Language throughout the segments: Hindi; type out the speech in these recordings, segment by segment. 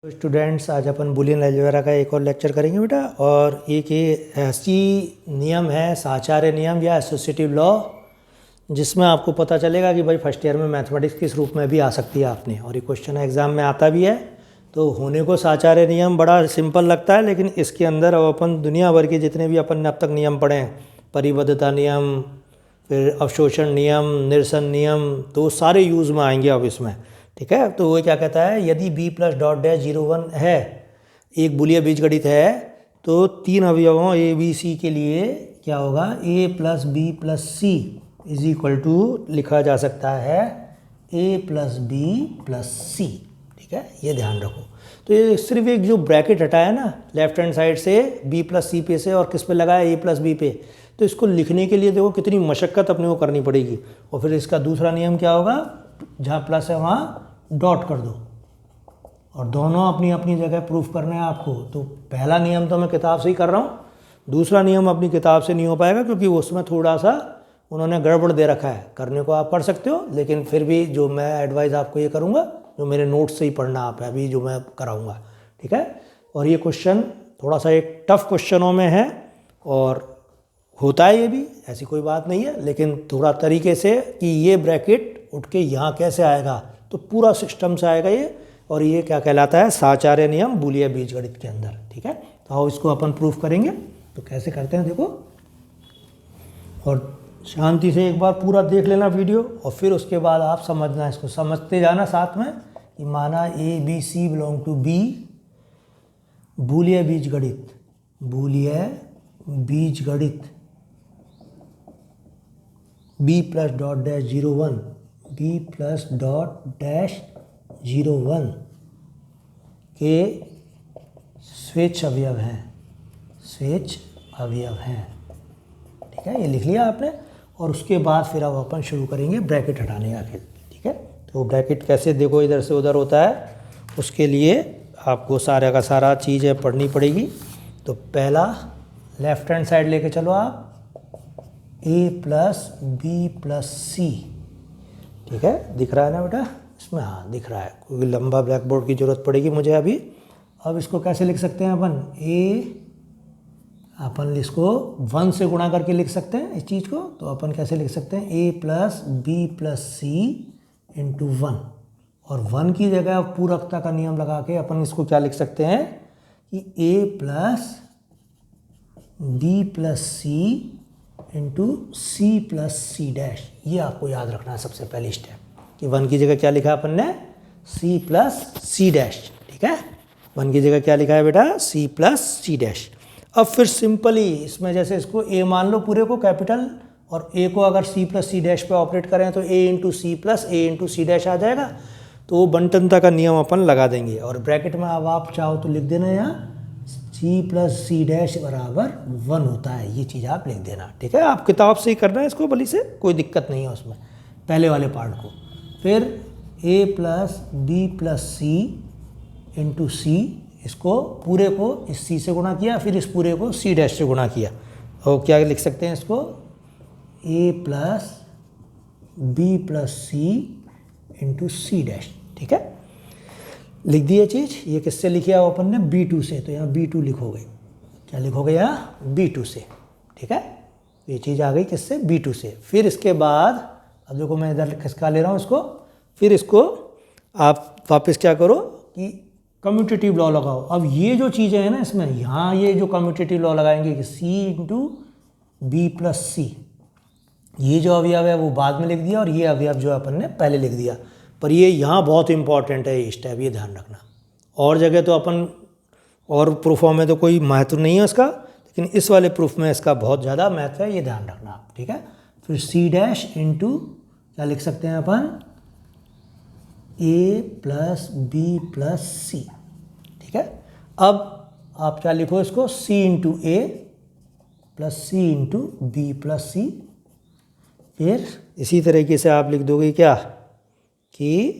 तो स्टूडेंट्स, आज अपन बुलियन अलजेब्रा का एक और लेक्चर करेंगे बेटा। और एक ये ऐसी नियम है, साचार्य नियम या एसोसिएटिव लॉ, जिसमें आपको पता चलेगा कि भाई फर्स्ट ईयर में मैथमेटिक्स किस रूप में भी आ सकती है आपने, और ये क्वेश्चन एग्जाम में आता भी है। तो होने को साचार्य नियम बड़ा सिंपल लगता है, लेकिन इसके अंदर अब अपन दुनिया भर के जितने भी अपन ने अब तक नियम पढ़े हैं, परिबद्धता नियम, फिर अवशोषण नियम, निरसन नियम, तो सारे यूज़ में आएंगे अब इसमें। ठीक है, तो वो क्या कहता है, यदि b प्लस डॉट डैश 0 1 है, एक बुलियन बीजगणित है, तो तीन अवयवों ए बी सी के लिए क्या होगा, a plus B plus C is equal to लिखा जा सकता है a plus B plus C. ठीक है, ये ध्यान रखो। तो ये सिर्फ एक जो ब्रैकेट हटाया ना लेफ्ट हैंड साइड से b प्लस सी पे से और किस पे लगाया, a प्लस बी पे, तो इसको लिखने के लिए देखो कितनी मशक्क़त अपने को करनी पड़ेगी। और फिर इसका दूसरा नियम क्या होगा, जहाँ प्लस है वहाँ डॉट कर दो, और दोनों अपनी अपनी जगह प्रूफ करने हैं आपको। तो पहला नियम तो मैं किताब से ही कर रहा हूँ, दूसरा नियम अपनी किताब से नहीं हो पाएगा, क्योंकि उसमें थोड़ा सा उन्होंने गड़बड़ दे रखा है। करने को आप कर सकते हो, लेकिन फिर भी जो मैं एडवाइस आपको ये करूँगा, जो मेरे नोट्स से ही पढ़ना आप अभी जो मैं कराऊँगा। ठीक है, और ये क्वेश्चन थोड़ा सा एक टफ क्वेश्चनों में है, और होता है ये भी, ऐसी कोई बात नहीं है, लेकिन थोड़ा तरीके से कि ये ब्रैकेट उठ के यहाँ कैसे आएगा, तो पूरा सिस्टम से आएगा ये। और ये क्या कहलाता है, साचार्य नियम बुलियन बीजगणित के अंदर। ठीक है, तो आओ इसको अपन प्रूफ करेंगे। तो कैसे करते हैं देखो, और शांति से एक बार पूरा देख लेना वीडियो, और फिर उसके बाद आप समझना, इसको समझते जाना साथ में कि माना A B C belong to B, Boolean बीजगणित, बुलियन बीजगणित b plus dot dash 0 1, b plus dot dash 0 1 के स्वेच्छ अवयव हैं, स्वेच्छ अवयव हैं। ठीक है, ये लिख लिया आपने। और उसके बाद फिर अब अपन शुरू करेंगे ब्रैकेट हटाने का खेल। ठीक है, तो ब्रैकेट कैसे देखो इधर से उधर होता है, उसके लिए आपको सारा का सारा चीज़ें पढ़नी पड़ेगी। तो पहला लेफ्ट हैंड साइड लेके चलो आप, a plus B plus C. ठीक है, दिख रहा है ना बेटा इसमें, हाँ दिख रहा है, क्योंकि लंबा ब्लैक बोर्ड की ज़रूरत पड़ेगी मुझे अभी। अब इसको कैसे लिख सकते हैं अपन, अपन इसको 1 से गुणा करके लिख सकते हैं इस चीज़ को। तो अपन कैसे लिख सकते हैं, a plus B plus C into 1, और 1 की जगह पूरकता का नियम लगा के अपन इसको क्या लिख सकते हैं कि a plus B plus C into C plus C dash. ये आपको याद रखना है सबसे पहली स्टेप, कि 1 की जगह क्या लिखा अपन ने, सी प्लस सी डैश। ठीक है, 1 की जगह क्या लिखा है बेटा, सी प्लस सी डैश। अब फिर सिंपली इसमें जैसे इसको a मान लो पूरे को कैपिटल, और a को अगर सी प्लस सी डैश पे ऑपरेट करें तो a into C plus a into C dash आ जाएगा। तो वो बंटनता का नियम अपन लगा देंगे, और ब्रैकेट में अब आप चाहो तो लिख देना यहाँ सी प्लस सी डैश बराबर 1 होता है, ये चीज़ आप लिख देना। ठीक है, आप किताब से ही करना है इसको भली से, कोई दिक्कत नहीं है उसमें, पहले वाले पार्ट को। फिर a plus B plus C into C, इसको पूरे को इस c से गुणा किया, फिर इस पूरे को c डैश से गुणा किया, और क्या लिख सकते हैं इसको, a plus B plus C into C dash. ठीक है, लिख दी ये चीज़। ये किससे लिखी है अपन ने, B2 से, तो यहाँ B2 लिखोगे, क्या लिखोगे यहाँ, B2 से। ठीक है, ये चीज़ आ गई किससे, B2 से। फिर इसके बाद अब देखो मैं इधर किसका ले रहा हूँ इसको, फिर इसको आप वापस क्या करो कि कम्यूटेटिव लॉ लगाओ। अब ये जो चीज़ें हैं ना इसमें, यहाँ ये जो कम्यूटेटिव लॉ लगाएंगे कि C इंटू बी प्लस सी, ये जो अवयव है वो बाद में लिख दिया, और ये अवयव जो अपन ने पहले लिख दिया। पर ये यहाँ बहुत इंपॉर्टेंट है ये स्टेप, ये ध्यान रखना। और जगह तो अपन और प्रूफों में तो कोई महत्व नहीं है उसका, लेकिन इस वाले प्रूफ में इसका बहुत ज़्यादा महत्व है, ये ध्यान रखना आप। ठीक है, फिर सी डैश इंटू क्या लिख सकते हैं अपन, a plus B plus C. ठीक है, अब आप क्या लिखो इसको, c into A plus C into B plus सी। फिर इसी तरीके से आप लिख दोगे क्या कि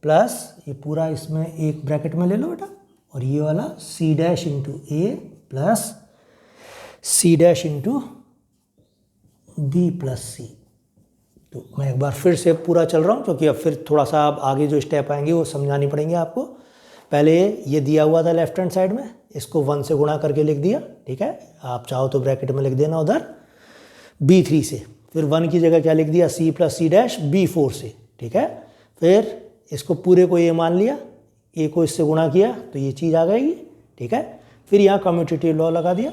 प्लस, ये पूरा इसमें एक ब्रैकेट में ले लो बेटा, और ये वाला C dash into A plus C dash into B plus C. तो मैं एक बार फिर से पूरा चल रहा हूँ, क्योंकि अब फिर थोड़ा सा आप आगे जो स्टेप आएंगे वो समझानी पड़ेंगे आपको। पहले ये दिया हुआ था लेफ्ट हैंड साइड में, इसको 1 से गुणा करके लिख दिया, ठीक है। आप चाहो तो ब्रैकेट में लिख देना उधर B3 से, फिर 1 की जगह क्या लिख दिया C plus C dash B4 से, ठीक है। फिर इसको पूरे को A मान लिया, A को इससे गुणा किया तो ये चीज़ आ गई, ठीक है। फिर यहाँ कम्यूटेटिव लॉ लगा दिया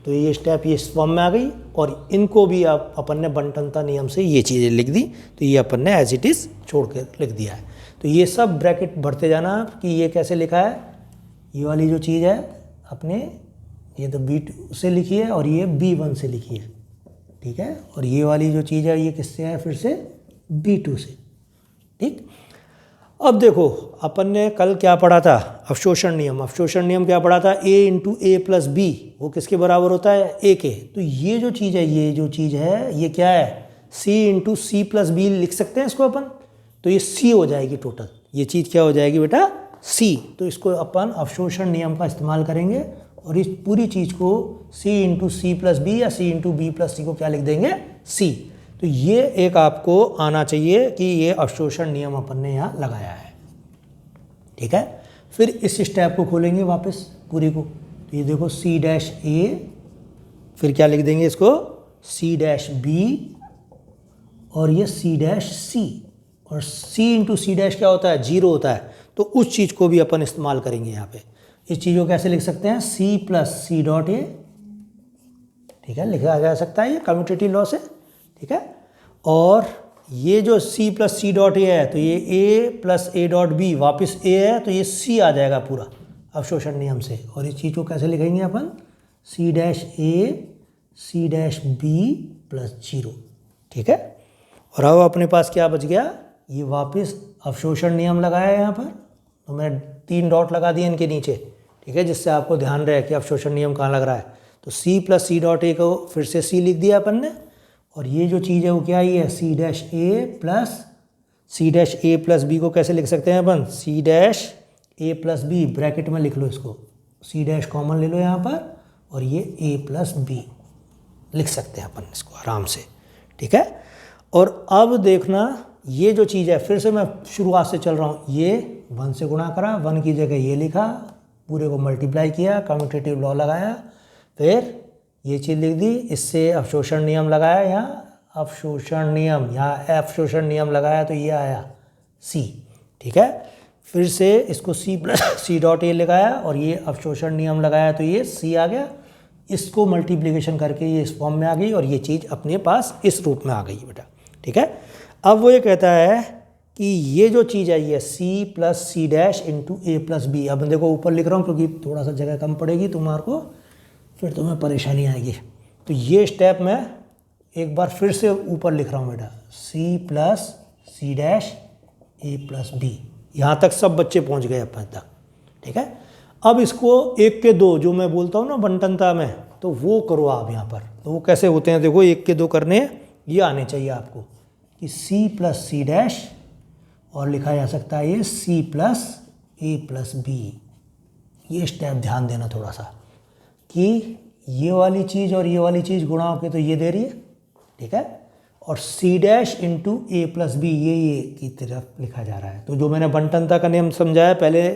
तो ये स्टेप ये फॉर्म में आ गई, और इनको भी आप अपन ने बंटनता नियम से ये चीज़ें लिख दी, तो ये अपन ने एज इट इज़ छोड़ के लिख दिया है। तो ये सब ब्रैकेट भरते जाना कि ये कैसे लिखा है, ये वाली जो चीज़ है अपने ये तो B2 से लिखी है और ये B1 से लिखी है, ठीक है। और ये वाली जो चीज़ है ये किससे है, फिर से B2 से, ठीक। अब देखो अपन ने कल क्या पढ़ा था, अवशोषण नियम। अवशोषण नियम क्या पढ़ा था, A into A plus B वो किसके बराबर होता है, A के। तो ये जो चीज़ है, ये जो चीज़ है ये क्या है, C into C plus B लिख सकते हैं इसको अपन, तो ये C हो जाएगी टोटल, ये चीज़ क्या हो जाएगी बेटा, C। तो इसको अपन अवशोषण नियम का इस्तेमाल करेंगे और इस पूरी चीज़ को C into C plus B या C into B plus C को क्या लिख देंगे, C। तो ये एक आपको आना चाहिए कि ये अवशोषण नियम अपन ने यहाँ लगाया है, ठीक है। फिर इस स्टेप को खोलेंगे वापस पूरी को, तो ये देखो C डैश A, फिर क्या लिख देंगे इसको C डैश B और ये C डैश C, और C इंटू C डैश क्या होता है, 0 होता है, तो उस चीज़ को भी अपन इस्तेमाल करेंगे यहाँ पे। इस चीज़ को कैसे लिख सकते हैं, C plus C dot A, ठीक है, लिखा जा सकता है ये कम्यूटेटिव लॉ से, ठीक है। और ये जो C plus C dot A है तो ये A plus A dot B वापस A है, तो ये C आ जाएगा पूरा अवशोषण नियम से। और इस चीज़ को कैसे लिखेंगे अपन, C dash A C dash B plus 0, ठीक है। और अब अपने पास क्या बच गया, ये वापस अवशोषण नियम लगाया है यहाँ पर, तो मैं 3 डॉट लगा दिए इनके नीचे, ठीक है, जिससे आपको ध्यान रहे कि अवशोषण नियम कहाँ लग रहा है। तो C plus C dot A को फिर से C लिख दिया अपन ने, और ये जो चीज़ है वो क्या ही है, C dash A plus B को कैसे लिख सकते हैं अपन, C dash A plus B, bracket में लिख लो इसको, C डैश कॉमन ले लो यहाँ पर, और ये A प्लस B लिख सकते हैं अपन इसको आराम से, ठीक है। और अब देखना ये जो चीज़ है, फिर से मैं शुरुआत से चल रहा हूँ, ये 1 से गुणा करा, 1 की जगह ये लिखा, पूरे को मल्टीप्लाई किया, कम्यूटेटिव लॉ लगाया, फिर ये चीज़ लिख दी, इससे अवशोषण नियम लगाया, यहाँ अवशोषण नियम, यहाँ अवशोषण नियम लगाया तो ये आया C, ठीक है। फिर से इसको C plus C dot A लगाया और ये अवशोषण नियम लगाया तो ये C आ गया, इसको मल्टीप्लिकेशन करके ये इस फॉर्म में आ गई और ये चीज़ अपने पास इस रूप में आ गई बेटा, ठीक है। अब वो ये कहता है कि ये जो चीज़ है ये C plus C dash into A plus B, अब देखो ऊपर लिख रहा हूँ क्योंकि थोड़ा सा जगह कम पड़ेगी तुम्हारे को, फिर तुम्हें परेशानी आएगी। तो ये स्टेप मैं एक बार फिर से ऊपर लिख रहा हूँ बेटा, C plus C dash A plus B, यहाँ तक सब बच्चे पहुँच गए अपन तक, ठीक है। अब इसको 1 के 2 जो मैं बोलता हूँ ना बंटनता में, तो वो करो आप यहाँ पर। तो वो कैसे होते हैं, देखो 1 के 2 करने ये आने चाहिए आपको कि C प्लस C डैश, और लिखा जा सकता है ये C plus A plus B। ये स्टेप ध्यान देना थोड़ा सा कि ये वाली चीज़ और ये वाली चीज़ गुणा होकर तो ये दे रही है, ठीक है, और C dash into A plus B ये की तरफ लिखा जा रहा है। तो जो मैंने बंटनता का नियम समझाया पहले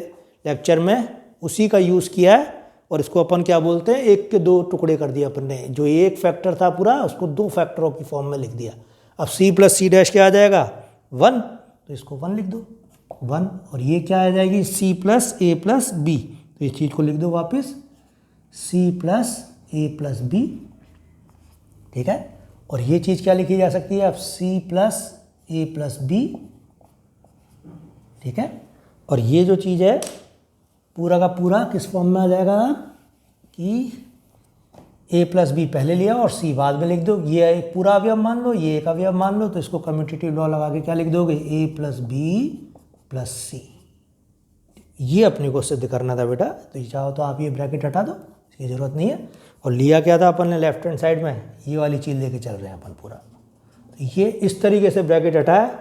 लेक्चर में, उसी का यूज़ किया है, और इसको अपन क्या बोलते हैं, 1 के 2 टुकड़े कर दिया अपन ने, जो एक फैक्टर था पूरा उसको 2 फैक्टरों की फॉर्म में लिख दिया। अब C प्लस C डैश क्या आ जाएगा, 1, तो इसको 1 लिख दो, 1, और ये क्या आ जाएगी C plus A plus B, तो इस चीज़ को लिख दो वापस C plus A plus B, ठीक है। और ये चीज़ क्या लिखी जा सकती है, अब C plus A plus B, ठीक है। और ये जो चीज़ है पूरा का पूरा किस फॉर्म में आ जाएगा कि A प्लस B पहले लिया और C बाद में लिख दो, ये एक पूरा अवयव मान लो, ये एक अवयव मान लो, तो इसको कम्यूटेटिव लॉ लगा के क्या लिख दोगे, A plus B plus C। ये अपने को सिद्ध करना था बेटा, तो चाहो तो आप ये ब्रैकेट हटा दो, इसकी ज़रूरत नहीं है। और लिया क्या था अपन ने लेफ्ट हैंड साइड में, ये वाली चीज़ लेके चल रहे हैं अपन पूरा। तो ये इस तरीके से ब्रैकेट हटाया,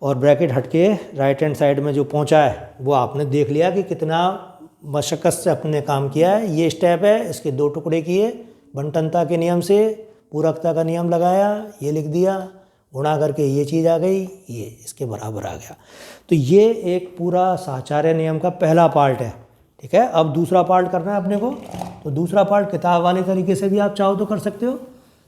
और ब्रैकेट हट के राइट हैंड साइड में जो पहुंचा है वो आपने देख लिया कि कितना मशक्क़त से अपने काम किया है। ये स्टेप है, इसके 2 टुकड़े किए बंटनता के नियम से, पूरकता का नियम लगाया, ये लिख दिया, गुणा करके ये चीज़ आ गई, ये इसके बराबर आ गया। तो ये एक पूरा साहचर्य नियम का पहला पार्ट है, ठीक है। अब दूसरा पार्ट करना है अपने को, तो दूसरा पार्ट किताब वाले तरीके से भी आप चाहो तो कर सकते हो,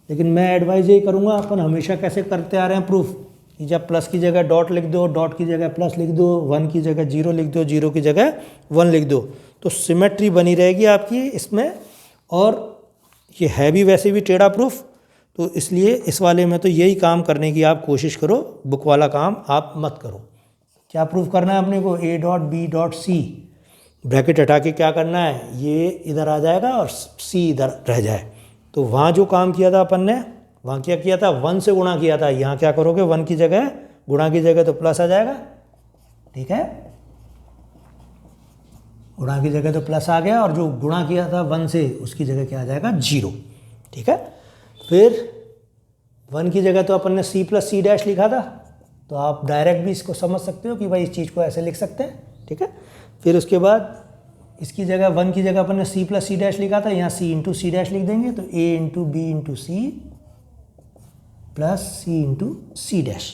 लेकिन मैं एडवाइज यही करूँगा, अपन हमेशा कैसे करते आ रहे हैं प्रूफ, कि जब प्लस की जगह डॉट लिख दो, डॉट की जगह प्लस लिख दो, 1 की जगह 0 लिख दो, 0 की जगह 1 लिख दो, तो सिमेट्री बनी रहेगी आपकी इसमें। और ये है भी वैसे भी टेढ़ा प्रूफ, तो इसलिए इस वाले में तो यही काम करने की आप कोशिश करो, बुक वाला काम आप मत करो। क्या प्रूफ करना है अपने को, A dot B dot C, bracket हटा के क्या करना है, ये इधर आ जाएगा और सी इधर रह जाए। तो वहाँ जो काम किया था अपन ने, वहाँ क्या किया था, 1 से गुणा किया था। यहाँ क्या करोगे, 1 की जगह गुणा की जगह तो प्लस आ जाएगा, ठीक है, गुणा की जगह तो प्लस आ गया, और जो गुणा किया था 1 से उसकी जगह क्या आ जाएगा, 0, ठीक है। फिर 1 की जगह तो अपन ने c प्लस सी डैश लिखा था, तो आप डायरेक्ट भी इसको समझ सकते हो कि भाई इस चीज़ को ऐसे लिख सकते हैं, ठीक है। फिर उसके बाद इसकी जगह 1 की जगह अपन ने c प्लस सी डैश लिखा था, यहाँ c इंटू सी डैश लिख देंगे, तो a into B into C plus C into C dash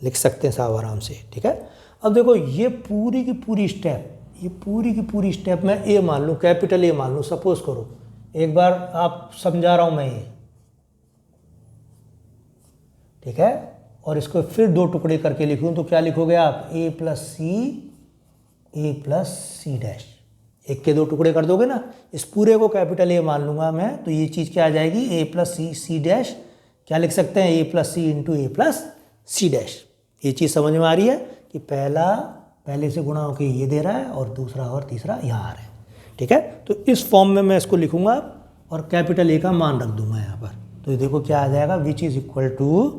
लिख सकते हैं साहब आराम से, ठीक है। अब देखो ये पूरी की पूरी स्टेप, ये पूरी की पूरी स्टेप मैं a मान लूँ, कैपिटल A मान लूँ, सपोज करो, एक बार आप समझा रहा हूँ मैं ये, ठीक है। और इसको फिर 2 टुकड़े करके लिखूँ तो क्या लिखोगे आप, a प्लस सी डैश, एक के 2 टुकड़े कर दोगे ना, इस पूरे को कैपिटल A मान लूँगा मैं, तो ये चीज़ क्या आ जाएगी, a प्लस सी डैश, क्या लिख सकते हैं, a plus C into A plus C dash. ये चीज़ समझ में आ रही है कि पहले से गुणा होकर ये दे रहा है और दूसरा और तीसरा यहाँ आ रहा है, ठीक है। तो इस फॉर्म में मैं इसको लिखूँगा और कैपिटल A का मान रख दूँगा यहाँ पर, तो देखो क्या आ जाएगा, विच इज़ इक्वल टू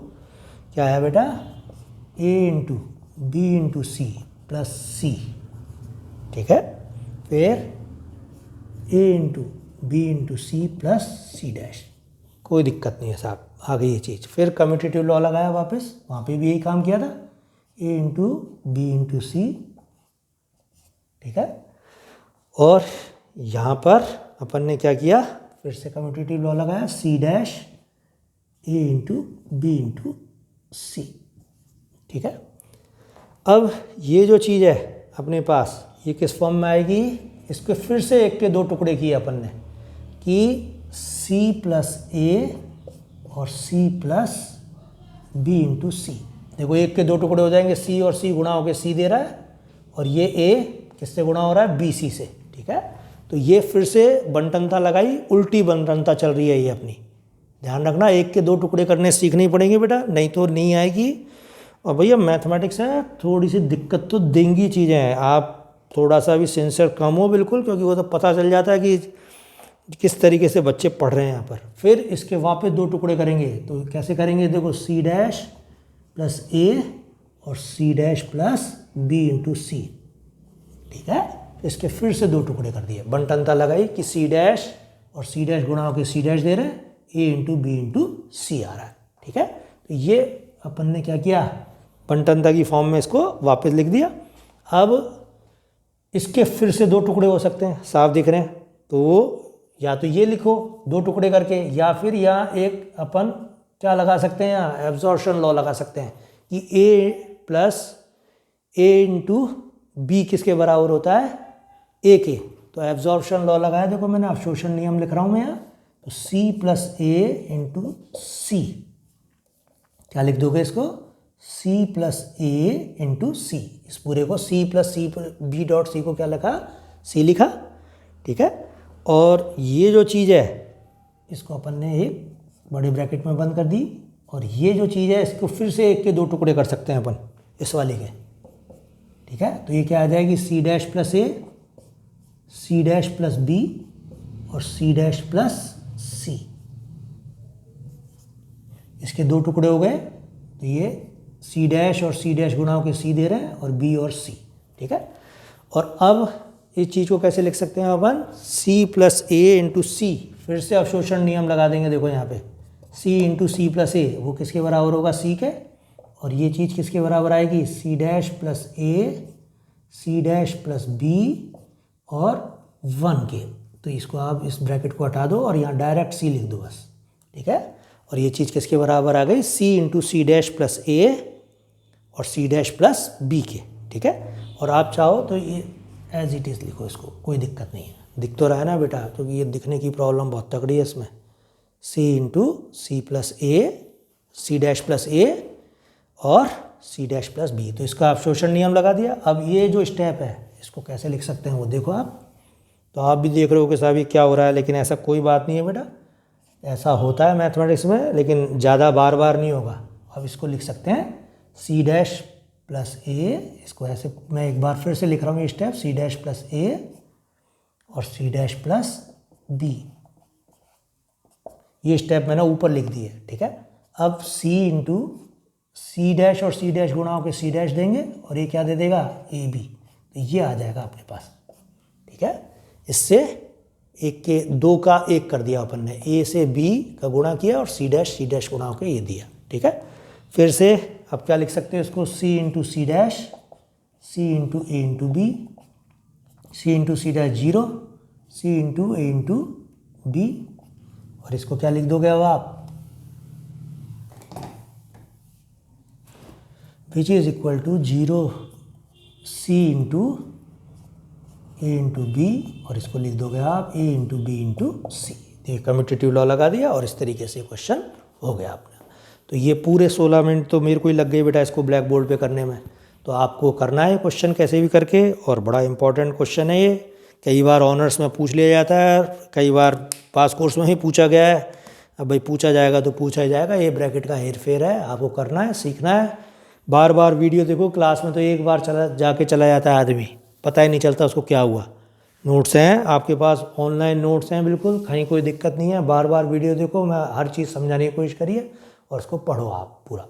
क्या है बेटा, a into B into C plus C, ठीक है। फिर a into B into C plus C dash, कोई दिक्कत नहीं है साहब, आ गई ये चीज़। फिर कम्यूटेटिव लॉ लगाया वापस, वहाँ पे भी यही काम किया था, a into B into C, ठीक है। और यहाँ पर अपन ने क्या किया, फिर से कम्यूटेटिव लॉ लगाया, c dash a into B into C, ठीक है। अब ये जो चीज़ है अपने पास, ये किस फॉर्म में आएगी, इसके फिर से 1 के 2 टुकड़े किए अपन ने, कि c प्लस a और c प्लस b इंटू सी। देखो 1 के 2 टुकड़े हो जाएंगे, c और c गुणा होकर c दे रहा है, और ये a किससे गुणा हो रहा है, bc से, ठीक है। तो ये फिर से बंटनता लगाई, उल्टी बंटनता चल रही है ये अपनी, ध्यान रखना, 1 के 2 टुकड़े करने सीखने पड़ेंगे बेटा, नहीं तो नहीं आएगी। और भैया मैथमेटिक्स है, थोड़ी सी दिक्कत तो देंगी चीज़ें हैं, आप थोड़ा सा भी सेंसर कम हो बिल्कुल, क्योंकि वो तो पता चल जाता है कि किस तरीके से बच्चे पढ़ रहे हैं यहाँ पर। फिर इसके वापस 2 टुकड़े करेंगे, तो कैसे करेंगे, देखो c डैश प्लस a और c dash plus b into C, ठीक है। इसके फिर से 2 टुकड़े कर दिए, बंटनता लगाई कि c डैश और c डैश गुणा होकर c डैश दे रहे हैं, a इंटू बी इंटू सी आ रहा है, ठीक है। तो ये अपन ने क्या किया, बंटनता की फॉर्म में इसको वापस लिख दिया। अब इसके फिर से 2 टुकड़े हो सकते हैं, साफ दिख रहे हैं, तो या तो ये लिखो 2 टुकड़े करके, या फिर यहाँ एक अपन क्या लगा सकते हैं, यहाँ एब्जॉर्प्शन लॉ लगा सकते हैं कि a plus a into B किसके बराबर होता है, a के। तो एब्जॉर्प्शन लॉ लगाया, देखो मैंने अवशोषण नियम लिख रहा हूँ मैं यहाँ, तो c प्लस a इंटू सी, क्या लिख दोगे इसको, c प्लस a इंटू सी, इस पूरे को c प्लस सी b डॉट सी को क्या लिखा, c लिखा, ठीक है। और ये जो चीज़ है इसको अपन ने एक बड़े ब्रैकेट में बंद कर दी, और ये जो चीज़ है इसको फिर से 1 के 2 टुकड़े कर सकते हैं अपन इस वाले के, ठीक है। तो ये क्या आ जाएगी, c dash plus a, c dash plus b और c डैश प्लस c, इसके 2 टुकड़े हो गए, तो ये c डैश और c डैश गुणा होकर c दे रहे हैं, और b और c, ठीक है। और अब इस चीज़ को कैसे लिख सकते हैं अपन, c प्लस a इंटू सी, फिर से अवशोषण नियम लगा देंगे, देखो यहाँ पे c into C plus a, वो किसके बराबर होगा, c के, और ये चीज़ किसके बराबर आएगी, c dash plus a, c dash plus b और 1 के। तो इसको आप इस ब्रैकेट को हटा दो और यहाँ डायरेक्ट c लिख दो बस, ठीक है। और ये चीज़ किसके बराबर आ गई, सी इंटू सी डैश प्लस ए और सी डैश प्लस बी के, ठीक है। और आप चाहो तो ये एज इट इज़ लिखो इसको, कोई दिक्कत नहीं है। दिख तो रहा है ना बेटा, क्योंकि ये दिखने की प्रॉब्लम बहुत तगड़ी है इसमें। सी इंटू सी प्लस ए, सी डैश प्लस ए और सी डैश प्लस बी। तो इसका अवशोषण नियम लगा दिया। अब ये जो स्टेप है इसको कैसे लिख सकते हैं वो देखो आप। तो आप भी देख रहे हो कि साहब ये क्या हो रहा है, लेकिन ऐसा कोई बात नहीं है बेटा, ऐसा होता है मैथमेटिक्स में, लेकिन ज़्यादा बार बार नहीं होगा। अब इसको लिख सकते हैं सी डैश प्लस ए, इसको ऐसे मैं एक बार फिर से लिख रहा हूँ ये स्टेप, सी डैश प्लस ए और सी डैश प्लस बी। ये स्टेप मैंने ऊपर लिख दी है, ठीक है। अब सी इंटू सी डैश और सी डैश गुणा होकर सी डैश देंगे और ये क्या दे देगा, ए बी। तो ये आ जाएगा अपने पास, ठीक है। इससे एक के दो का एक कर दिया अपन ने, ए से बी का गुणा किया और सी डैश गुणा होकर ये दिया, ठीक है। फिर से अब क्या लिख सकते हैं इसको, C into C dash, C into A into B, C into C dash 0, C into A into B. और इसको क्या लिख दोगे अब आप, which is equal to 0 C into A into B, और इसको लिख दोगे आप A into B into C. ये कम्यूटेटिव लॉ लगा दिया और इस तरीके से क्वेश्चन हो गया आपने। तो ये पूरे 16 मिनट तो मेरे को ही लग गए बेटा इसको ब्लैक बोर्ड पे करने में। तो आपको करना है क्वेश्चन कैसे भी करके, और बड़ा इंपॉर्टेंट क्वेश्चन है ये। कई बार ऑनर्स में पूछ लिया जाता है, कई बार पास कोर्स में ही पूछा गया है। अब भाई पूछा जाएगा तो पूछा ही जाएगा, ये ब्रैकेट का हेर फेर है, आपको करना है, सीखना है। बार बार वीडियो देखो, क्लास में तो एक बार चला जाता है आदमी, पता ही नहीं चलता उसको क्या हुआ। नोट्स हैं आपके पास, ऑनलाइन नोट्स हैं बिल्कुल, कहीं कोई दिक्कत नहीं है। बार बार वीडियो देखो, मैं हर चीज़ समझाने की कोशिश करिए और उसको पढ़ो आप पूरा।